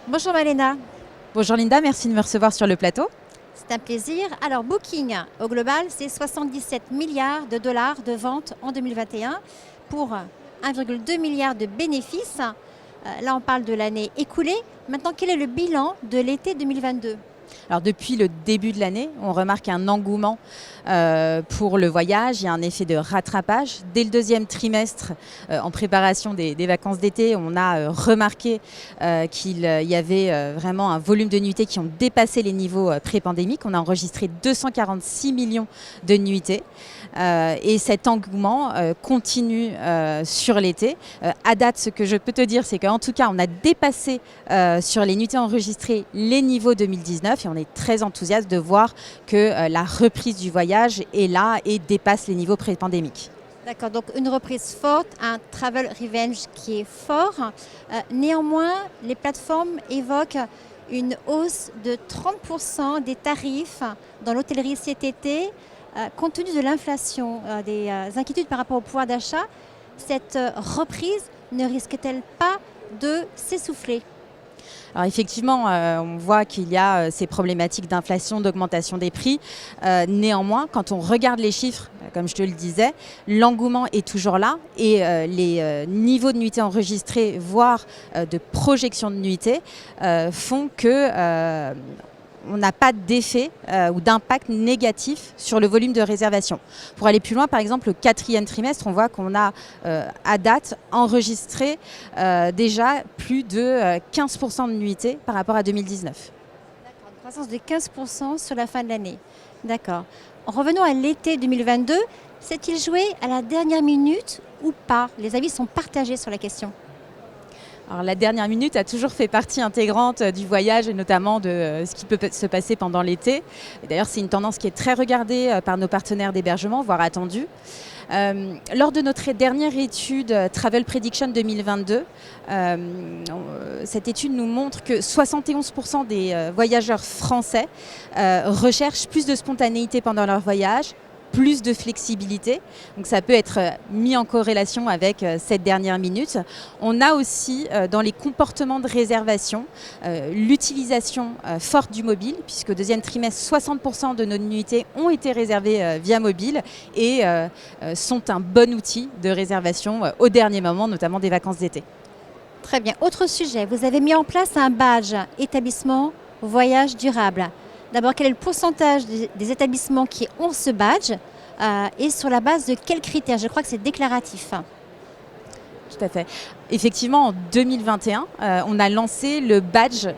Bonjour Malena, Bonjour Linda, merci de me recevoir sur le plateau. c'est un plaisir. Alors Booking, au global, c'est 77 milliards de dollars de ventes en 2021 pour 1,2 milliard de bénéfices. Là, on parle de l'année écoulée. Maintenant, quel est le bilan de l'été 2022? Alors depuis le début de l'année, on remarque un engouement pour le voyage. Il y a un effet de rattrapage. Dès le deuxième trimestre, en préparation des vacances d'été, on a remarqué qu'il y avait vraiment un volume de nuitées qui ont dépassé les niveaux pré-pandémiques. On a enregistré 246 millions de nuitées. Et cet engouement continue sur l'été. À date, ce que je peux te dire, c'est qu'en tout cas, on a dépassé sur les nuitées enregistrées les niveaux 2019 et on est très enthousiaste de voir que la reprise du voyage est là et dépasse les niveaux pré-pandémiques. D'accord, donc une reprise forte, un travel revenge qui est fort. Néanmoins, les plateformes évoquent une hausse de 30% des tarifs dans l'hôtellerie cet été. Compte tenu de l'inflation, des inquiétudes par rapport au pouvoir d'achat, cette reprise ne risque-t-elle pas de s'essouffler? Alors effectivement, on voit qu'il y a ces problématiques d'inflation, d'augmentation des prix. Néanmoins, quand on regarde les chiffres, comme je te le disais, l'engouement est toujours là et les niveaux de nuitées enregistrés, voire de projection de nuitées, font que on n'a pas d'effet ou d'impact négatif sur le volume de réservation. Pour aller plus loin, par exemple, le quatrième trimestre, on voit qu'on a à date enregistré déjà plus de 15% de nuitées par rapport à 2019. D'accord, une croissance de 15% sur la fin de l'année. D'accord. Revenons à l'été 2022. S'est-il joué à la dernière minute ou pas? Les avis sont partagés sur la question. Alors, la dernière minute a toujours fait partie intégrante du voyage et notamment de ce qui peut se passer pendant l'été. D'ailleurs, c'est une tendance qui est très regardée par nos partenaires d'hébergement, voire attendue. Lors de notre dernière étude Travel Prediction 2022, cette étude nous montre que 71% des voyageurs français recherchent plus de spontanéité pendant leur voyage, plus de flexibilité. Donc ça peut être mis en corrélation avec cette dernière minute. On a aussi dans les comportements de réservation l'utilisation forte du mobile, puisque au deuxième trimestre, 60% de nos nuitées ont été réservées via mobile et sont un bon outil de réservation au dernier moment, notamment des vacances d'été. Très bien. Autre sujet, vous avez mis en place un badge établissement voyage durable. D'abord, quel est le pourcentage des établissements qui ont ce badge et sur la base de quels critères? Je crois que c'est déclaratif. Tout à fait. Effectivement, en 2021, on a lancé le badge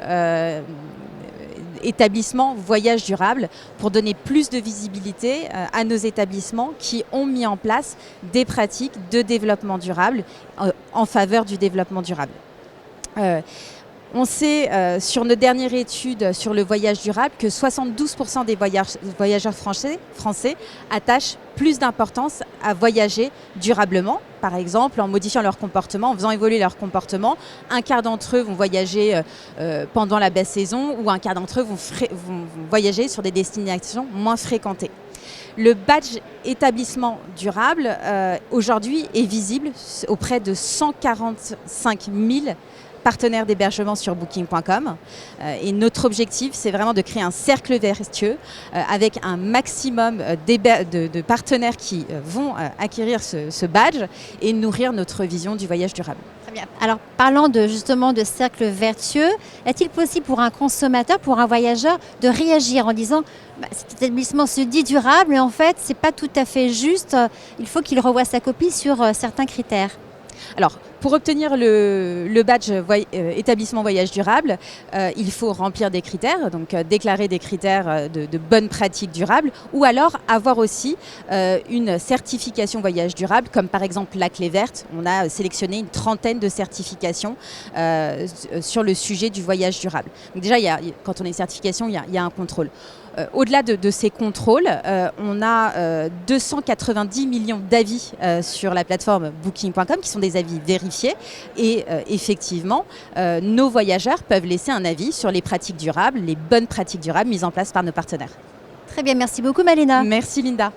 établissement voyage durable pour donner plus de visibilité à nos établissements qui ont mis en place des pratiques de développement durable en faveur du développement durable. On sait sur nos dernières études sur le voyage durable que 72% des voyageurs français attachent plus d'importance à voyager durablement, par exemple en modifiant leur comportement, en faisant évoluer leur comportement. Un quart d'entre eux vont voyager pendant la basse saison ou un quart d'entre eux vont voyager sur des destinations moins fréquentées. Le badge établissement durable aujourd'hui est visible auprès de 145 000 partenaires d'hébergement sur booking.com et notre objectif c'est vraiment de créer un cercle vertueux avec un maximum de partenaires qui vont acquérir ce badge et nourrir notre vision du voyage durable. Très bien. Alors parlant justement de cercle vertueux, est-il possible pour un consommateur, pour un voyageur de réagir en disant cet établissement se dit durable mais en fait c'est pas tout à fait juste, il faut qu'il revoie sa copie sur certains critères? Alors, pour obtenir le badge établissement voyage durable, il faut remplir des critères, donc déclarer des critères de bonnes pratiques durables, ou alors avoir aussi une certification voyage durable, comme par exemple la clé verte. On a sélectionné une trentaine de certifications sur le sujet du voyage durable. Donc déjà, quand on est certification, il y a un contrôle. Au-delà de ces contrôles, on a 290 millions d'avis sur la plateforme booking.com qui sont des avis vérifiés et effectivement, nos voyageurs peuvent laisser un avis sur les pratiques durables, les bonnes pratiques durables mises en place par nos partenaires. Très bien, merci beaucoup Malena. Merci Linda.